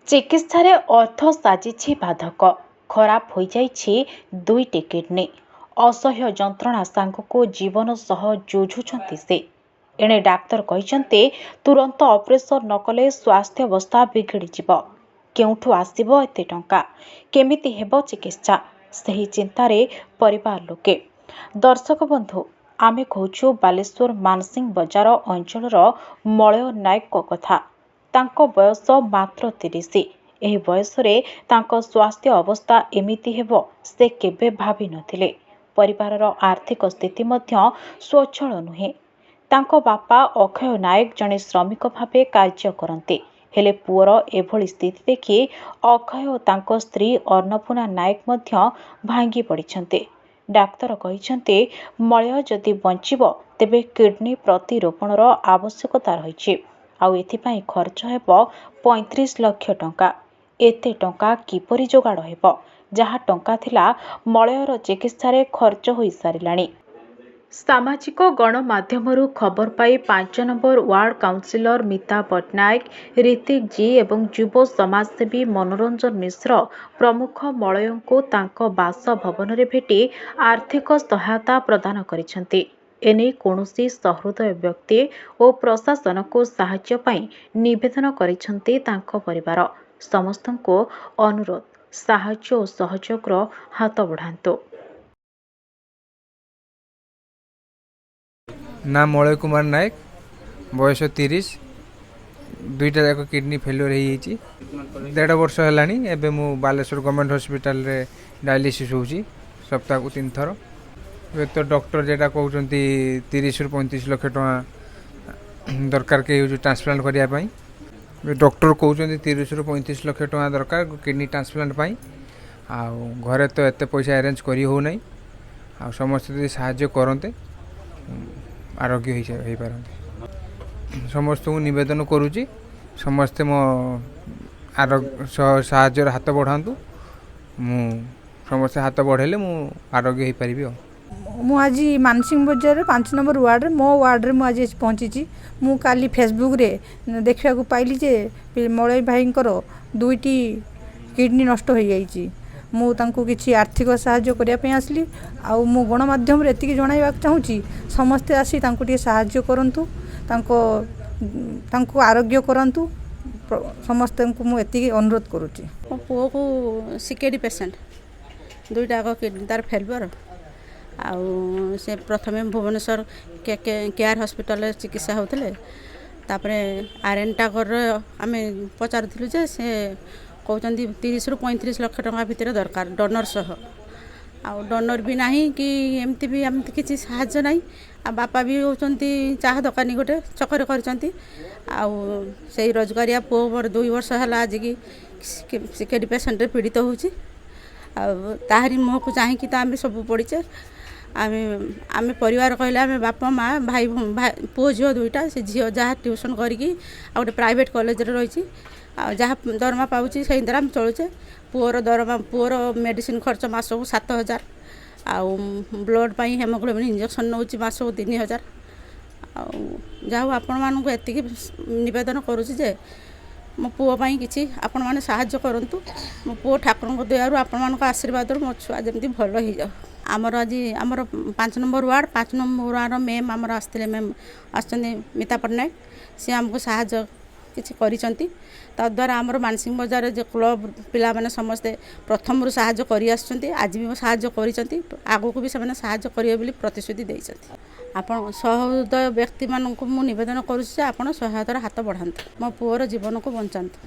ଚିକିତ୍ସାରେ ଅର୍ଥ ସାଜିଛି ବାଧକ। ଖରାପ ହୋଇଯାଇଛି ଦୁଇଟି କିଡନୀ। ଅସହ୍ୟ ଯନ୍ତ୍ରଣା ସାଙ୍ଗକୁ ଜୀବନ ସହ ଯୁଝୁଛନ୍ତି ସେ। ଏଣେ ଡାକ୍ତର କହିଛନ୍ତି ତୁରନ୍ତ ଅପରେସନ ନ କଲେ ସ୍ୱାସ୍ଥ୍ୟାବସ୍ଥା ବିଗିଡ଼ିଯିବ। କେଉଁଠୁ ଆସିବ ଏତେ ଟଙ୍କା? କେମିତି ହେବ ଚିକିତ୍ସା? ସେହି ଚିନ୍ତାରେ ପରିବାର ଲୋକେ। ଦର୍ଶକ ବନ୍ଧୁ, ଆମେ କହୁଛୁ ବାଲେଶ୍ୱର ମାନସିଂ ବଜାର ଅଞ୍ଚଳର ମଳୟ ନାୟକଙ୍କ କଥା। ତାଙ୍କ ବୟସ ମାତ୍ର 30। ଏହି ବୟସରେ ତାଙ୍କ ସ୍ୱାସ୍ଥ୍ୟ ଅବସ୍ଥା ଏମିତି ହେବ ସେ କେବେ ଭାବି ନଥିଲେ। ପରିବାରର ଆର୍ଥିକ ସ୍ଥିତି ମଧ୍ୟ ସ୍ୱଚ୍ଛଳ ନୁହେଁ। ତାଙ୍କ ବାପା ଅକ୍ଷୟ ନାୟକ ଜଣେ ଶ୍ରମିକ ଭାବେ କାର୍ଯ୍ୟ କରନ୍ତି। ହେଲେ ପୁଅର ଏଭଳି ସ୍ଥିତି ଦେଖି ଅକ୍ଷୟ ଓ ତାଙ୍କ ସ୍ତ୍ରୀ ଅନ୍ନପୂର୍ଣ୍ଣା ନାୟକ ମଧ୍ୟ ଭାଙ୍ଗି ପଡ଼ିଛନ୍ତି। ଡାକ୍ତର କହିଛନ୍ତି ମଳୟ ଯଦି ବଞ୍ଚିବ ତେବେ କିଡନୀ ପ୍ରତିରୋପଣର ଆବଶ୍ୟକତା ରହିଛି। ଆଉ ଏଥିପାଇଁ ଖର୍ଚ୍ଚ ହେବ 35 ଲକ୍ଷ ଟଙ୍କା। ଏତେ ଟଙ୍କା କିପରି ଯୋଗାଡ଼ ହେବ? ଯାହା ଟଙ୍କା ଥିଲା ମଳୟର ଚିକିତ୍ସାରେ ଖର୍ଚ୍ଚ ହୋଇସାରିଲାଣି। ସାମାଜିକ ଗଣମାଧ୍ୟମରୁ ଖବର ପାଇ 5 number ward councillor Mita Pattanayak, Ritik ji ଏବଂ ଯୁବ ସମାଜସେବୀ ମନୋରଞ୍ଜନ ମିଶ୍ର ପ୍ରମୁଖ ମଳୟଙ୍କୁ ତାଙ୍କ ବାସଭବନରେ ଭେଟି ଆର୍ଥିକ ସହାୟତା ପ୍ରଦାନ କରିଛନ୍ତି। ଏନେଇ କୌଣସି ସହୃଦୟ ବ୍ୟକ୍ତି ଓ ପ୍ରଶାସନକୁ ସାହାଯ୍ୟ ପାଇଁ ନିବେଦନ କରିଛନ୍ତି ତାଙ୍କ ପରିବାର। ସମସ୍ତଙ୍କୁ ଅନୁରୋଧ, ସାହାଯ୍ୟ ଓ ସହଯୋଗର ହାତ ବଢ଼ାନ୍ତୁ। ନା ମଳୟ କୁମାର ନାୟକ, ବୟସ 30। ଦୁଇଟା ଯାକ କିଡନୀ ଫେଲ୍ୟୁର ହେଇଯାଇଛି। 1.5 ବର୍ଷ ହେଲାଣି। ଏବେ ମୁଁ ବାଲେଶ୍ୱର ଗଭର୍ଣ୍ଣମେଣ୍ଟ ହସ୍ପିଟାଲରେ ଡାୟାଲିସିସ୍ ହେଉଛି ସପ୍ତାହକୁ 3 ଥର। ଏବେ ତ ଡକ୍ଟର ଯେଟା କହୁଛନ୍ତି 30ରୁ 35 ଲକ୍ଷ ଟଙ୍କା ଦରକାର କି ହେଉଛି ଟ୍ରାନ୍ସପ୍ଲାଣ୍ଟ କରିବା ପାଇଁ। ଡକ୍ଟର କହୁଛନ୍ତି 30ରୁ 35 ଲକ୍ଷ ଟଙ୍କା ଦରକାର କିଡନୀ ଟ୍ରାନ୍ସପ୍ଲାଣ୍ଟ ପାଇଁ। ଆଉ ଘରେ ତ ଏତେ ପଇସା ଆରେଞ୍ଜ କରି ହେଉନାହିଁ। ଆଉ ସମସ୍ତେ ଯଦି ସାହାଯ୍ୟ କରନ୍ତେ ଆରୋଗ୍ୟ ହେଇପାରନ୍ତେ। ସମସ୍ତଙ୍କୁ ନିବେଦନ କରୁଛି ସମସ୍ତେ ମୋ ସାହାଯ୍ୟର ହାତ ବଢ଼ାନ୍ତୁ। ମୁଁ ସମସ୍ତେ ହାତ ବଢ଼େଇଲେ ମୁଁ ଆରୋଗ୍ୟ ହେଇପାରିବି। ମୁଁ ଆଜି ମାନସିଂ ବଜାରରେ 5 ନମ୍ବର ୱାର୍ଡ଼ରେ ମୋ ୱାର୍ଡ଼ରେ ମୁଁ ଆଜି ପହଞ୍ଚିଛି। ମୁଁ କାଲି ଫେସବୁକ୍ରେ ଦେଖିବାକୁ ପାଇଲି ଯେ ମଳୟ ଭାଇଙ୍କର 2ଟି କିଡ଼ନୀ ନଷ୍ଟ ହୋଇଯାଇଛି। ମୁଁ ତାଙ୍କୁ କିଛି ଆର୍ଥିକ ସାହାଯ୍ୟ କରିବା ପାଇଁ ଆସିଲି। ଆଉ ମୁଁ ଗଣମାଧ୍ୟମରେ ଏତିକି ଜଣାଇବାକୁ ଚାହୁଁଛି ସମସ୍ତେ ଆସି ତାଙ୍କୁ ଟିକେ ସାହାଯ୍ୟ କରନ୍ତୁ, ତାଙ୍କୁ ଆରୋଗ୍ୟ କରନ୍ତୁ। ସମସ୍ତଙ୍କୁ ମୁଁ ଏତିକି ଅନୁରୋଧ କରୁଛି। ମୋ ପୁଅକୁ ସିକେଡ଼ି ପେସେଣ୍ଟ, 2ଟା ଯାକ କିଡ଼ନୀ ତାର ଫେଲୁଅର। ଆଉ ସେ ପ୍ରଥମେ ଭୁବନେଶ୍ୱର କେୟାର ହସ୍ପିଟାଲରେ ଚିକିତ୍ସା ହେଉଥିଲେ। ତାପରେ ଆରେଣ୍ଟାଗରର ଆମେ ପଚାରୁଥିଲୁ ଯେ ସେ କହୁଛନ୍ତି 30ରୁ 35 ଲକ୍ଷ ଟଙ୍କା ଭିତରେ ଦରକାର ଡୋନର ସହ। ଆଉ ଡୋନର ବି ନାହିଁ କି ଏମିତି କିଛି ସାହାଯ୍ୟ ନାହିଁ। ଆଉ ବାପା ବି ହେଉଛନ୍ତି ଚାହା ଦୋକାନୀ ଗୋଟେ ଛକରେ କରିଛନ୍ତି। ଆଉ ସେଇ ରୋଜଗାରିଆ ପୁଅ ମୋର 2 ବର୍ଷ ହେଲା ଆଜିକି ସିକେଡ଼ି ପେସେଣ୍ଟରେ ପୀଡ଼ିତ ହେଉଛି। ଆଉ ତାହାରି ମୁହଁକୁ ଚାହିଁକି ତ ଆମେ ସବୁ ପଡ଼ିଛେ। ଆମେ ପରିବାର କହିଲେ ଆମେ ବାପା ମା ଭାଇ ପୁଅ ଝିଅ 2ଟା। ସେ ଝିଅ ଯାହା ଟ୍ୟୁସନ୍ କରିକି ଆଉ ଗୋଟେ ପ୍ରାଇଭେଟ୍ କଲେଜରେ ରହିଛି। ଆଉ ଯାହା ଦରମା ପାଉଛି ସେଇ ଦ୍ୱାରା ଆମେ ଚଳୁଛେ। ପୁଅର ମେଡ଼ିସିନ ଖର୍ଚ୍ଚ ମାସକୁ 7,000। ଆଉ ବ୍ଲଡ଼ ପାଇଁ ହେମୋଗ୍ଲୋବିନ୍ ଇଞ୍ଜେକ୍ସନ୍ ନେଉଛି ମାସକୁ 3,000। ଆଉ ଯାହା ହଉ ଆପଣମାନଙ୍କୁ ଏତିକି ନିବେଦନ କରୁଛି ଯେ ମୋ ପୁଅ ପାଇଁ କିଛି ଆପଣମାନେ ସାହାଯ୍ୟ କରନ୍ତୁ। ମୋ ପୁଅ ଠାକୁରଙ୍କ ଦୟାରୁ ଆପଣମାନଙ୍କ ଆଶୀର୍ବାଦରୁ ମୋ ଛୁଆ ଯେମିତି ଭଲ ହେଇଯାଉ। ଆମର 5 ନମ୍ବର ୱାର୍ଡ଼ 5 ନମ୍ବର ୱାର୍ଡ଼ର ମ୍ୟାମ୍ ଆମର ଆସିଛନ୍ତି ମିତା ପଟ୍ଟନାୟକ। ସେ ଆମକୁ ସାହାଯ୍ୟ କିଛି କରିଛନ୍ତି। ତାଦ୍ୱାରା ଆମର ମାନସିଂ ବଜାରରେ ଯେ କ୍ଲବ୍ ପିଲାମାନେ ସମସ୍ତେ ପ୍ରଥମରୁ ସାହାଯ୍ୟ କରି ଆସୁଛନ୍ତି। ଆଜି ବି ସାହାଯ୍ୟ କରିଛନ୍ତି। ଆଗକୁ ବି ସେମାନେ ସାହାଯ୍ୟ କରିବେ ବୋଲି ପ୍ରତିଶ୍ରୁତି ଦେଇଛନ୍ତି। ଆପଣ ସହୃଦୟ ବ୍ୟକ୍ତିମାନଙ୍କୁ ମୁଁ ନିବେଦନ କରୁଛି ଯେ ଆପଣ ସହାୟତାର ହାତ ବଢ଼ାନ୍ତୁ, ମୋ ପୁଅର ଜୀବନକୁ ବଞ୍ଚାନ୍ତୁ।